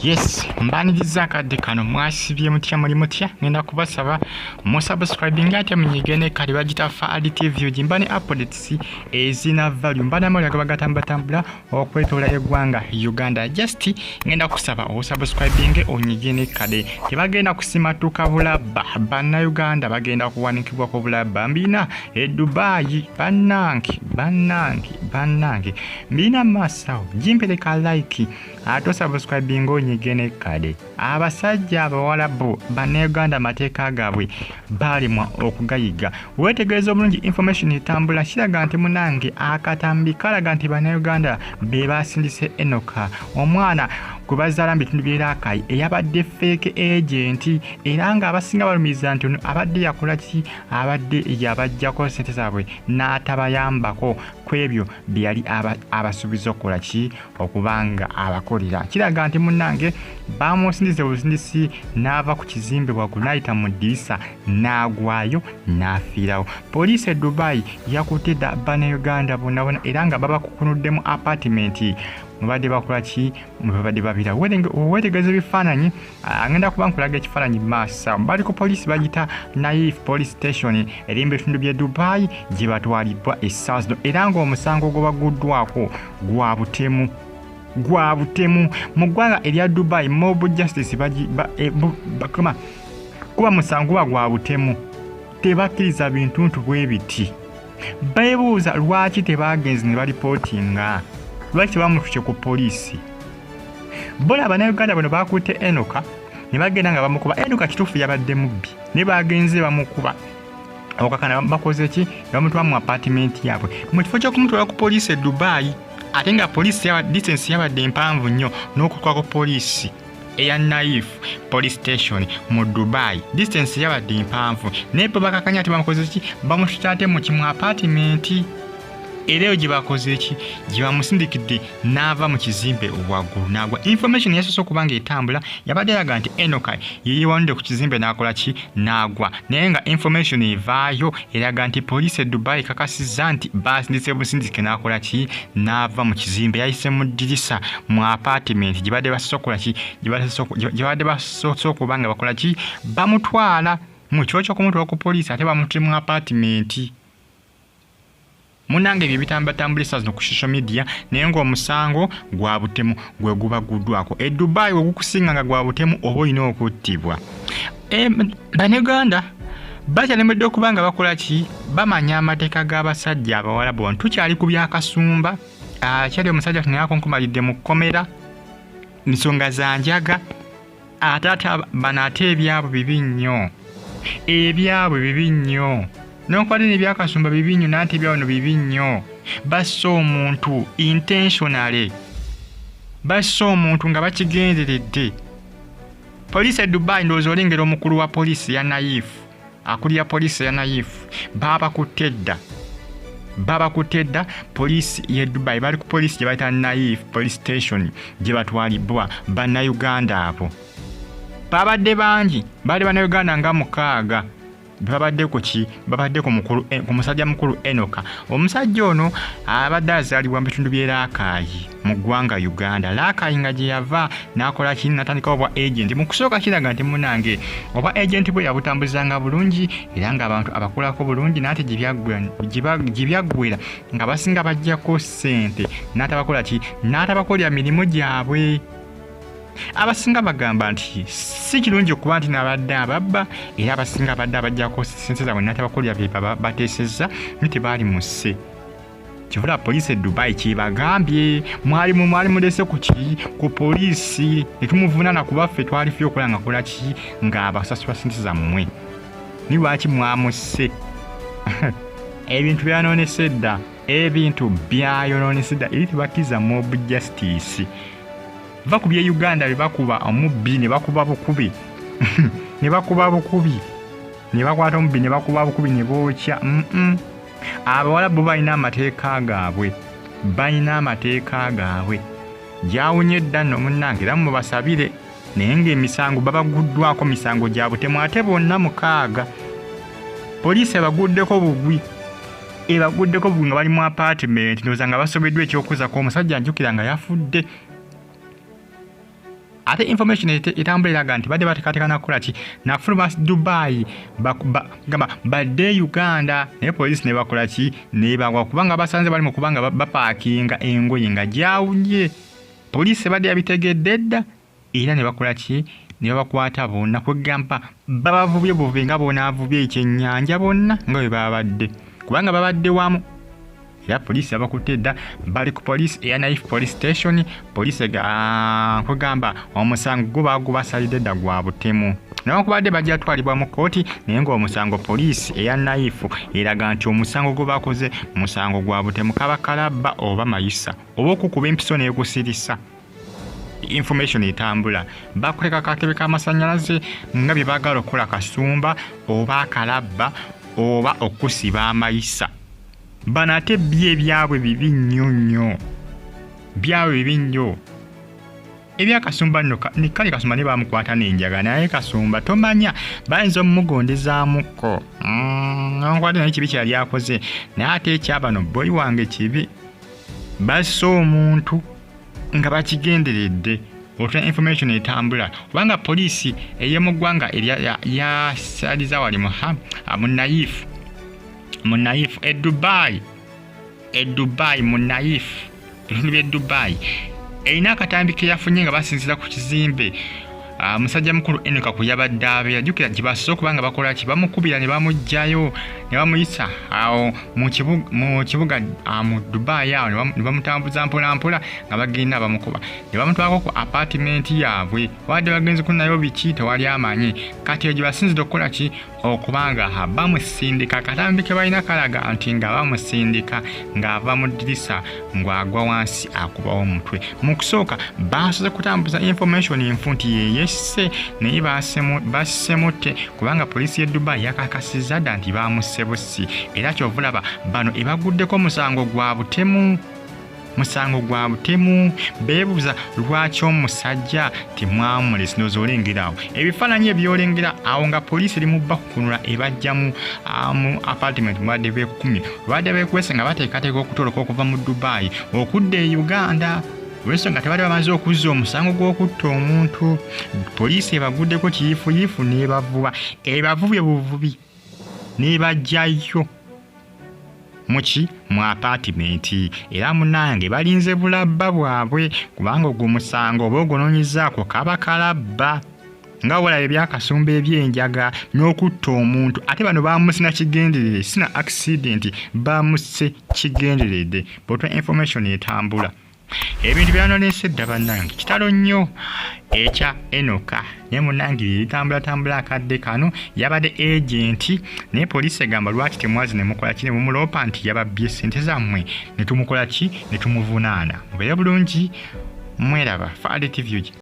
Yes, mbaniriza akadde kano mwasibye mutya muli mutya ngenda kubasaba musubscribing ate munyigene kali bagita Faali TV jimbani updates ezina value mbana mali agabagatambula okwetola eggwanga Uganda. Just ngenda kusaba osubscribing onyigene kale tebagenda kusimatuka bulabba banna Uganda bagenda kuwanikibwa ko bulabba mbina Dubai bannange mbina masawo jimpeleka like ato subscribing onyigene kale abasajja abawalabu banna Uganda mateeka gaabwe balimwa okugayiga wetegereza obulungi information etambula kiraga nti munange akatambi kalaga nti banna Uganda be basindise Enock omwana kubazaala bitundu by'Erakai eyabadde fake agent era nga abasinga balumiza nti abadde yakola ki abadde yabajjako sente zaabwe n'atabayambako kwebyo byali abasuubiza okukola ki okubanga abakolera kiraga nti munange bamusindize busindisi n'ava ku kizimbe waggulu n'ayita mu ddirisa n'agwayo n'afiirawo. Poliisi e Dubai yakutte banna Uganda bonna era nga babakukunuddemu apartment mubadde bakola ki mubadde babira wetegereza ebifaananyi ngenda kuba nkulaga ekifaananyi masa bali ku poliisi bagita Naif police station erimba ebitundu by'e Dubai gye batwaliddwa essaazi era ng'omusango gwabaguddwako gwa butemu mu ggwanga erya Dubai mob justice kuba musango gwa butemu tebakkiriza bintu bwe biti beebuuza lwaki tebagenze ne balipootinga lwaki bamufike ku poliisi bola Abanyuganda bano bakutte Enock ne bagenda nga bamukuba Enock kituufu yabadde mubbi ne bagenze bamukuba okakana bakoze ki bamutwala mu apartment yaabwe mu kifo ky'okumutwala ku poliisi e Dubai ate nga poliisi ya distance yabadde mpanvu nnyo n'okutwala ku poliisi eya Naif police station mu Dubai distance yabadde mpanvu naye bakakanya ati bamukoze ki bamushtate mu kimu apartment ereo jibakoze ki jibamusindikidde n'ava mu kizimbe waggulu n'agwa. Information yasoose okubanga etambula yabadde eraga nti Enock yeyewanidde ku kizimbe n'akola ki n'agwa naye nga information evaayo eraga nti poliisi e Dubai Kakasiza nti basindise busindike n'akola ki n'ava mu kizimbe yayise mu ddirisa mu apartment gibadde basokola ki gibadde basoose okubanga bakola ki bamutwala mu kifo ky'okumutwala ku poliisi ate bamutte mu apartment munange bye bitambatambulisa zino ku social media naye ng'omusango gwa butemu gwe gubaguddwako e Dubai ogukusinga nga gwa butemu oba olina okuttibwa. Bannayuganda bakyalemedde okuba nga bakola ki bamanya amateeka g'abasajja abawalabu wano tukyali ku byakasumba kyali omusajja tunayakonkomalidde mu kkomera nsonga za njaga ate bano ate ebyabwe bibi nnyo n'okwali n'ebyakasumba bibi nnyo n'ate ebyawano bibi nnyo bassa omuntu intentionally bassa omuntu nga bakigenderedde. Poliisi e Dubai ndowooza olengera omukulu wa poliisi ya Naif akulira poliisi ya Naif babakutte dda poliisi y'e Dubai bali ku poliisi gye bayita Naif police station gye batwalibwa bannayuganda abo babadde bangi bali bannayuganda nga 6 babadde ku musajja mukulu Enock. Omusajja ono abadde azaalibwa mu bitundu by'Erakai mu ggwanga Uganda. Erakai nga gye yava n'akola ki n'atandika obwa agent mu kusooka kiraga nti munange obwa agent bwe yabutambuzanga bulungi era nga abantu abakolako bulungi n'ate gye byaggwera nga basinga bajjako ssente n'atabakola ki n'atabakolera mirimu gyabwe. Abasinga bagamba nti si kirungi okuba nti nabadde ababba era abasinga badde abajjako sente zaabwe n'atabakolera bye bateesezza nti baali musse kivula poliisi e Dubai kyebagambye mwali mulese ku poliisi netumuvunaana ku baffe twalifyo okukola nga kola ki ng'abasasula sente zammwe ni lwaki mwamusse ebintu byayonoonese dda eri tebakkiriza mob justice bakubye Uganda bebakuba omubbi ne bakuba bukubi ne bakwata omubbi ne bakuba bukubi ne bookya abawalabu balina amateeka gaabwe gyawunye dda nno munnange era mubasabire naye ng'emisango babaguddwako misango gya butemu ate bonna 6 poliisi ebaguddeko bugwi nga bali mu apartment ndowooza nga basobeddwa ekyokuza ko omusajja njukira nga yafudde ate information etambula eraga nti badde bateekateeka kukola ki nafuluma Dubai gamba badde Uganda naye poliisi ne bakola ki ne bagwa kubanga basanze bali mu kubanga bapaakinga engoye nga gyawunye poliisi badde yabitegedde dda era ne bakola ki ne bakwata bonna kugamba babavubye buvubi nga bonaavubye ekyennyanja bonna nga bwe babadde kubanga babadde wamu era poliisi abakutte dda bali ku poliisi eya Knife police station poliisi kugamba omusango gubasalidde dda gwa butemu newankubadde bajja twalibwa mu kooti naye ng'omusango poliisi eya Knife eraga nti omusango gwe bakoze musango gwa butemu kaba Kalaba oba mayisa oba okukuba empiso n'ekusirisa information etambula bakuleka katebe k'amasannyalaze nga bye baagala okukola Kasumba oba Kalaba oba okusiba amayisa bano ate byabwe bibi nnyo ebya Kasumba nno kale Kasumba ne bamukwata n'enjaga naye Kasumba tomanya bayinza omumugondezaamuko nkwate naye kibi kyali akoze naye ate ekyabano boyi wange kibi bassa omuntu nga bakigenderedde otwa information etambula kubanga poliisi ey'omu ggwanga yasaliza wali mu Knife Dubai mu Knife ebitundu by'e Dubai erina akatambi ke yafunye nga basinziza ku kizimbe musajja mukulu Enock kuyabadde abeera jjukira gye basoose okubanga bakola ki bamukubira ne bamugjayo ne bamuyisa awo mu kibuga mu Dubai awo ne bamutambuza mpolampola nga bagenda bamukuba ne bamutwalako ku apartment yaabwe wadde bagenzi kunayo biki tewali amanyi kati egyo basinzidde okukola ki okubanga bamusindika akatambi ke balina kalaga nti nga bamusindika ng'ava mu ddirisa ng'agwa wansi akubawo omutwe mu kusooka basoze kutambuza information enfu nti yeyesse naye bassemutte kubanga poliisi y'e Dubai yakakasizza dda nti bamusse bussi era kyovulaba bano ebaguddeko musango gwa butemu beebuuza lwaki omusajja temwamulese ndowooza olengerawo ebifaananyi ebyolengera awo nga poliisi eri mu bakukunula ebajja mu apartment mubadde beekumi babadde beekwese nga bateekateeka okutoloka okuva mu Dubai okudda e Uganda olw'ensonga tebali bamaze okuzza omusango gw'okutta omuntu poliisi ebaguddeko kiyiifuyiifu n'ebavuba ebavubye buvubi n'ebajjayo mu apartment era munange balinze bulabba bwabwe kubanga ogwo musango oba ogunoonyezaako kaba Kalaba nga olaba ebya Kasumba ebyenjaga n'okutta omuntu ate bano bamusina kigenderere sina accident bamuse kigenderedde botwa information etambula ebintu byanoonese dda bannange kitalo nnyo ekya Enock naye munnange bitambula akadde kano yabadde agenti naye poliisi egamba lwaki temwazi ne mukola ki ne mumuloopa nti yababbye ssente zammwe ne tumukola ki ne tumuvunaana mubeere bulungi mweraba Fale TV